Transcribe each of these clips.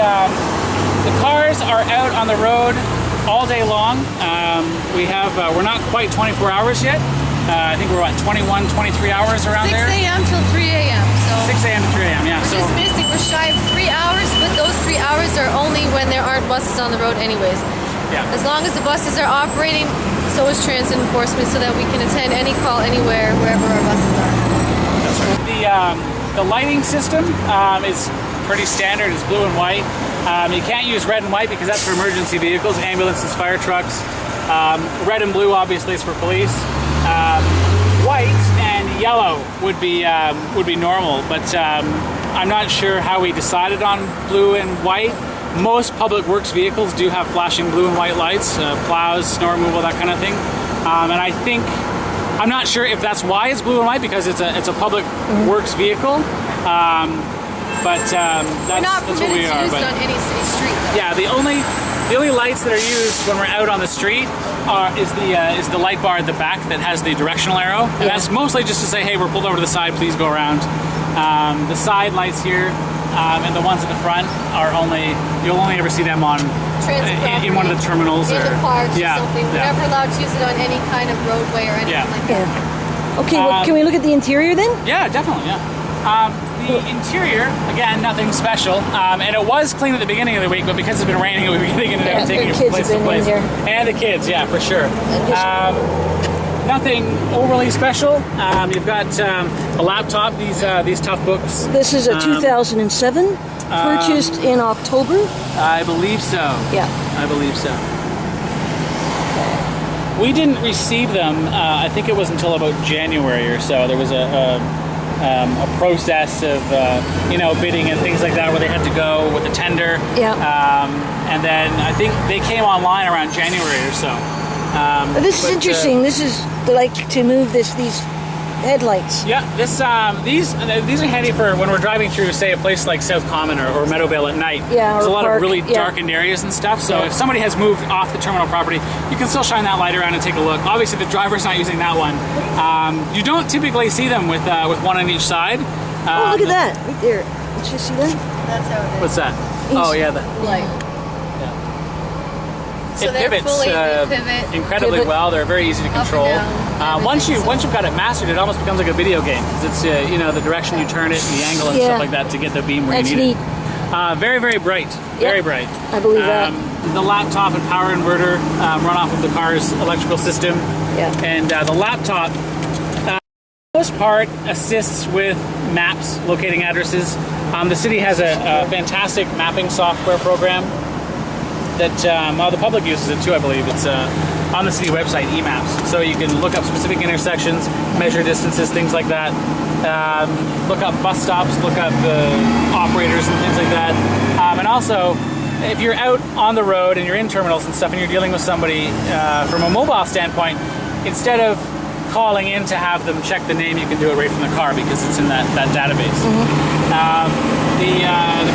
The cars are out on the road all day long. We're not quite 24 hours yet. I think we're at 21, 23 hours around 6 there. 6 a.m. till 3 a.m. So 6 a.m. to 3 a.m. Yeah. We're just missing. We're shy of 3 hours, but those 3 hours are only when there aren't buses on the road anyways. Yeah. As long as the buses are operating, so is transit enforcement, so that we can attend any call anywhere, wherever our buses are. That's right. The lighting system is pretty standard. It's blue and white. You can't use red and white because that's for emergency vehicles, ambulances, fire trucks. Red and blue obviously is for police. White and yellow would be normal, but I'm not sure how we decided on blue and white. Most public works vehicles do have flashing blue and white lights, plows, snow removal, that kind of thing. And I think, I'm not sure if that's why it's blue and white, because it's a public works vehicle. That's what we are. Used on any city street, though. Yeah, the only lights that are used when we're out on the street is the light bar at the back that has the directional arrow, and that's mostly just to say, hey, we're pulled over to the side, please go around. The side lights here and the ones at the front you'll only ever see them on in one of the terminals in or the parks or something. We're never allowed to use it on any kind of roadway or anything like that. Okay, well, can we look at the interior then? Yeah, definitely. Yeah. The interior, again, nothing special, and it was clean at the beginning of the week, but because it's been raining, we've been getting in and out, taking it from place to place. And the kids, yeah, for sure. Nothing overly special. You've got a laptop, these tough books. This is a 2007, purchased in October? I believe so. Yeah. I believe so. We didn't receive them, I think it was until about January or so. There was a process of bidding and things like that where they had to go with the tender. Yeah. And then I think they came online around January or so. This is interesting. This is like to move these headlights. Yeah. These are handy for when we're driving through, say, a place like South Common or Meadowvale at night. Yeah. There's a lot of really darkened areas and stuff. So if somebody has moved off the terminal property, you can still shine that light around and take a look. Obviously, the driver's not using that one. You don't typically see them with one on each side. Oh, look at that right there. Did you see that? That's how it is. What's that? Oh, yeah. The light. So it pivots pivot incredibly well. They're very easy to control. Once you've got it mastered, it almost becomes like a video game. It's the direction you turn it, and the angle and stuff like that to get the beam where you need it. Very, very bright. Very bright. I believe that. The laptop and power inverter run off of the car's electrical system. Yeah. And the laptop, for the most part, assists with maps, locating addresses. The city has a fantastic mapping software program that the public uses it too, I believe. It's on the city website, eMaps. So you can look up specific intersections, measure distances, things like that. Look up bus stops, look up the operators and things like that. And also, if you're out on the road and you're in terminals and stuff and you're dealing with somebody from a mobile standpoint, instead of calling in to have them check the name, you can do it right from the car because it's in that database. The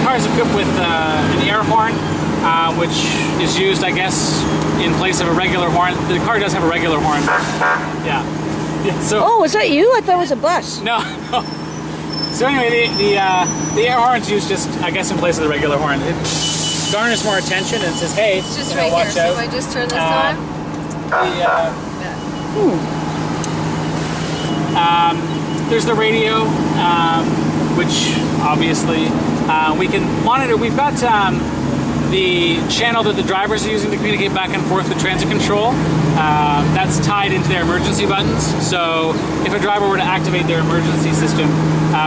car is equipped with an air horn, which is used, I guess, in place of a regular horn. The car does have a regular horn. Yeah. So. Oh, is that you? I thought it was a bus. No. So anyway, the air horn's used just, I guess, in place of the regular horn. It garners more attention and says, "Hey, it's just right watch here." out. So if I just turn this on. There's the radio, which obviously we can monitor. We've got the channel that the drivers are using to communicate back and forth with transit control. That's tied into their emergency buttons. So if a driver were to activate their emergency system,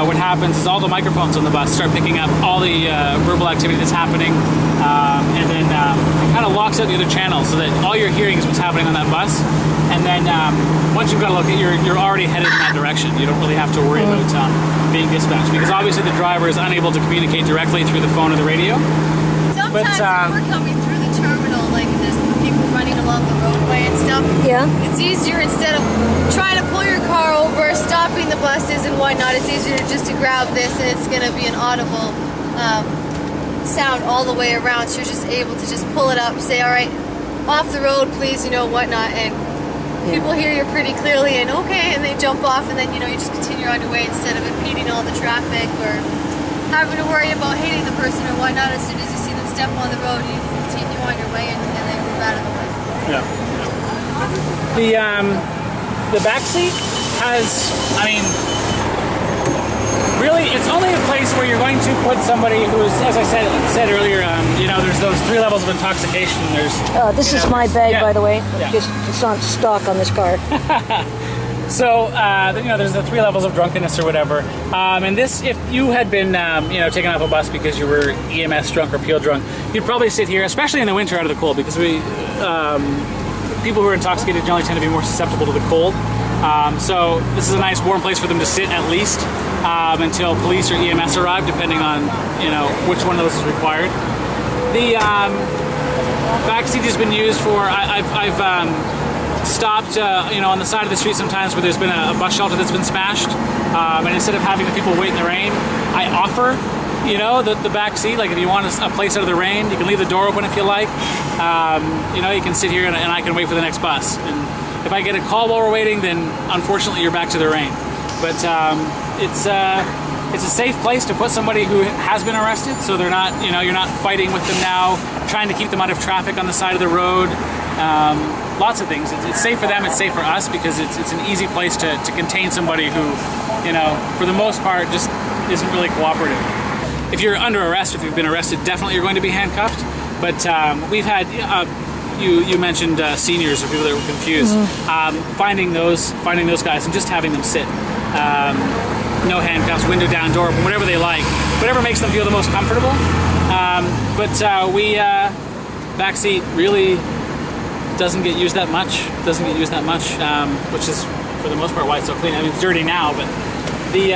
what happens is all the microphones on the bus start picking up all the verbal activity that's happening, and then it kind of locks out the other channels so that all you're hearing is what's happening on that bus. And then once you've got a look, you're already headed in that direction. You don't really have to worry about being dispatched, because obviously the driver is unable to communicate directly through the phone or the radio. Sometimes if we're coming through the terminal, like there's people running along the roadway and stuff, it's easier, instead of trying to pull your car over, stopping the buses and whatnot, it's easier just to grab this, and it's going to be an audible sound all the way around, so you're just able to just pull it up, say, all right, off the road, please, whatnot, and people hear you pretty clearly, and okay, and they jump off, and then, you just continue on your way instead of impeding all the traffic or having to worry about hitting the person or whatnot as soon as you see step on the road, you continue on your way and then move out of the way. Yeah. The back seat has, I mean, really, it's only a place where you're going to put somebody who's, as I said earlier, you know, there's those 3 levels of intoxication. There's this is my bag, by the way. Yeah. It's on stock on this car. So, you know, there's the 3 levels of drunkenness or whatever. And this, if you had been, you know, taken off a bus because you were EMS drunk or peel drunk, you'd probably sit here, especially in the winter out of the cold, because people who are intoxicated generally tend to be more susceptible to the cold. So this is a nice warm place for them to sit at least until police or EMS arrive, depending on, you know, which one of those is required. The back seat has been used for, I've stopped, you know, on the side of the street sometimes where there's been a bus shelter that's been smashed, and instead of having the people wait in the rain, I offer, you know, the back seat. Like if you want a place out of the rain, you can leave the door open if you like. You know, you can sit here and I can wait for the next bus. And if I get a call while we're waiting, then unfortunately you're back to the rain. But it's a safe place to put somebody who has been arrested, so they're not, you know, you're not fighting with them now, trying to keep them out of traffic on the side of the road. Lots of things. It's safe for them, it's safe for us, because it's an easy place to contain somebody who, you know, for the most part just isn't really cooperative. If you're under arrest, if you've been arrested, definitely you're going to be handcuffed. But we've had, you mentioned seniors or people that were confused. Finding those guys and just having them sit. No handcuffs, window down, door open, whatever they like, whatever makes them feel the most comfortable. Backseat really doesn't get used that much. Which is for the most part why it's so clean. I mean, it's dirty now, but the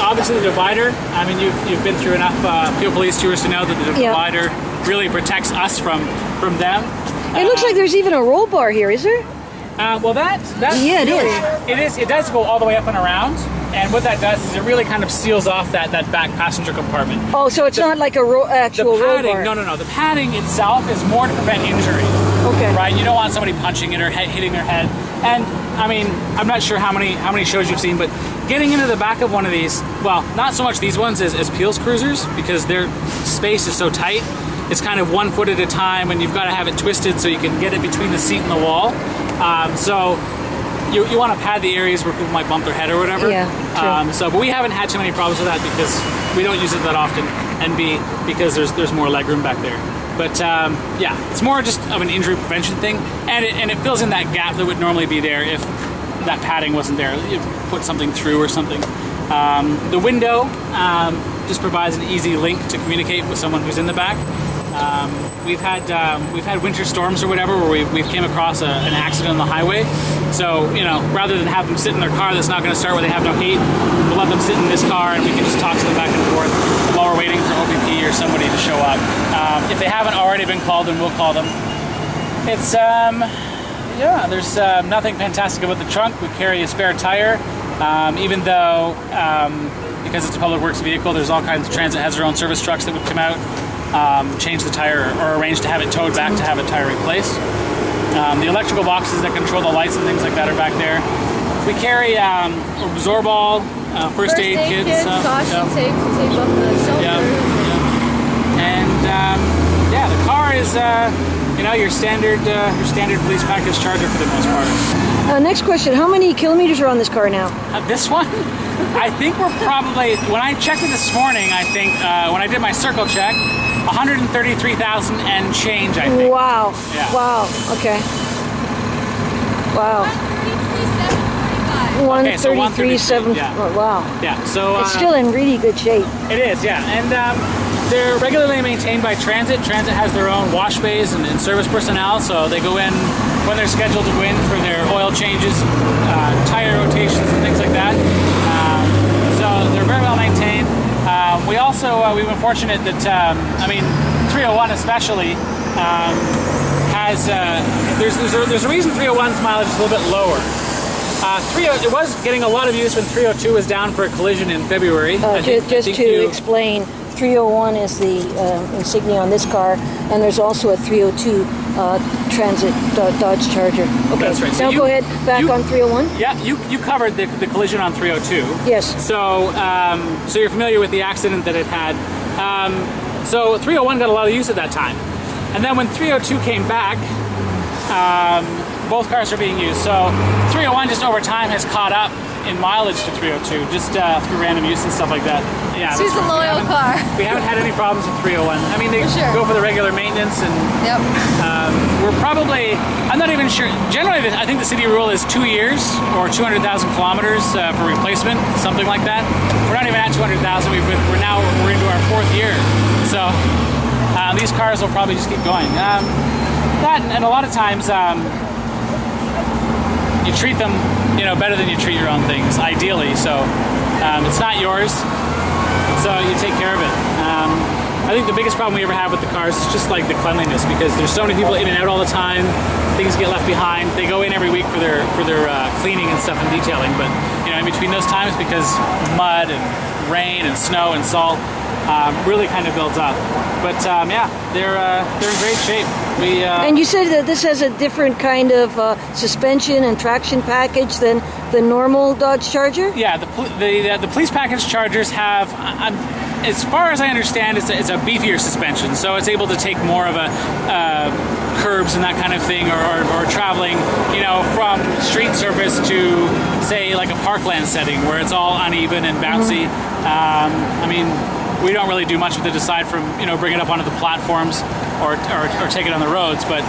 obviously the divider. I mean, you've been through enough Peel Police tours to know that the divider really protects us from them. It looks like there's even a roll bar here, is there? Well, that's it really, is. It does go all the way up and around, and what that does is it really kind of seals off that back passenger compartment. Oh, so it's not like a actual roll bar. No. The padding itself is more to prevent injury. Okay. Right. You don't want somebody punching it or hitting their head. And I mean, I'm not sure how many shows you've seen, but getting into the back of one of these, well, not so much these ones as Peel's cruisers, because their space is so tight. It's kind of 1 foot at a time, and you've got to have it twisted so you can get it between the seat and the wall. So you want to pad the areas where people might bump their head or whatever. Yeah, true. But we haven't had too many problems with that because we don't use it that often, and B, because there's more legroom back there. But yeah, it's more just of an injury prevention thing, and it fills in that gap that would normally be there if that padding wasn't there. You put something through or something. The window just provides an easy link to communicate with someone who's in the back. We've had winter storms or whatever where we've came across an accident on the highway. So, you know, rather than have them sit in their car that's not going to start where they have no heat, we'll let them sit in this car and we can just talk to them back and forth while we're waiting for OPP or somebody to show up. If they haven't already been called, then we'll call them. It's, yeah, there's nothing fantastic about the trunk. We carry a spare tire, even though, because it's a public works vehicle, there's all kinds of transit has their own service trucks that would come out, change the tire or arrange to have it towed back to have a tire replaced. The electrical boxes that control the lights and things like that are back there. We carry Zorball, first aid kits, caution tape to tape up the shelters. And yeah, the car is you know, your standard police package Charger for the most part. Next question: how many kilometers are on this car now? This one, I think we're probably, when I checked it this morning, I think when I did my circle check, 133,000 and change, I think. Wow. Yeah. Wow. Okay. Wow. 133,745. Yeah. Oh, wow. Yeah. So It's still in really good shape. it is, yeah, and they're regularly maintained by Transit. Transit has their own wash bays and service personnel, so they go in when they're scheduled to go in for their oil changes, tire rotations, and things like that. So they're very well maintained. We also, we've been fortunate that, I mean, 301 especially, has, there's a reason 301's mileage is a little bit lower. It was getting a lot of use when 302 was down for a collision in February. Just to explain, 301 is the insignia on this car, and there's also a 302 Transit Dodge Charger. Okay, that's right. So now go ahead, back on 301. Yeah, you covered the collision on 302. Yes. So, so you're familiar with the accident that it had. So 301 got a lot of use at that time. And then when 302 came back, both cars are being used. So 301 just over time has caught up in mileage to 302, just through random use and stuff like that. Yeah, She's a loyal car. We haven't had any problems with 301. I mean, they go for the regular maintenance, and we're probably, I'm not even sure, generally I think the city rule is 2 years or 200,000 kilometers for replacement, something like that. We're not even at 200,000, we're into our 4th year. So these cars will probably just keep going. That, and a lot of times, you treat them, better than you treat your own things, ideally. So it's not yours, so you take care of it. I think the biggest problem we ever have with the cars is just like the cleanliness, because there's so many people in and out all the time. Things get left behind. They go in every week for their cleaning and stuff and detailing, but in between those times, because mud and rain and snow and salt really kind of builds up. But yeah, they're in great shape. And you said that this has a different kind of suspension and traction package than the normal Dodge Charger? Yeah, the police package Chargers have, as far as I understand, it's a beefier suspension, so it's able to take more of a curbs and that kind of thing, or traveling, from street surface to, say, like a parkland setting where it's all uneven and bouncy. I mean, we don't really do much with it aside from bring it up onto the platforms or take it on the roads. But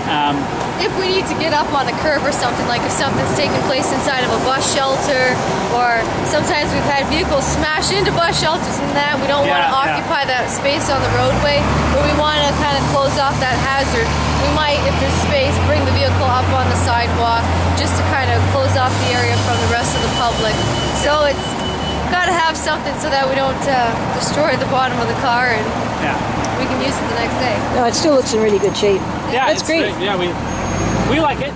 if we need to get up on a curb or something, like if something's taking place inside of a bus shelter, or sometimes we've had vehicles smash into bus shelters and that, we don't want to occupy that space on the roadway, but we want to kind of close off that hazard. We might, if there's space, bring the vehicle up on the sidewalk just to kind of close off the area from the rest of the public. So it's got to have something so that we don't destroy the bottom of the car, and we can use it the next day. No, it still looks in really good shape. Yeah, that's great. Yeah, we like it.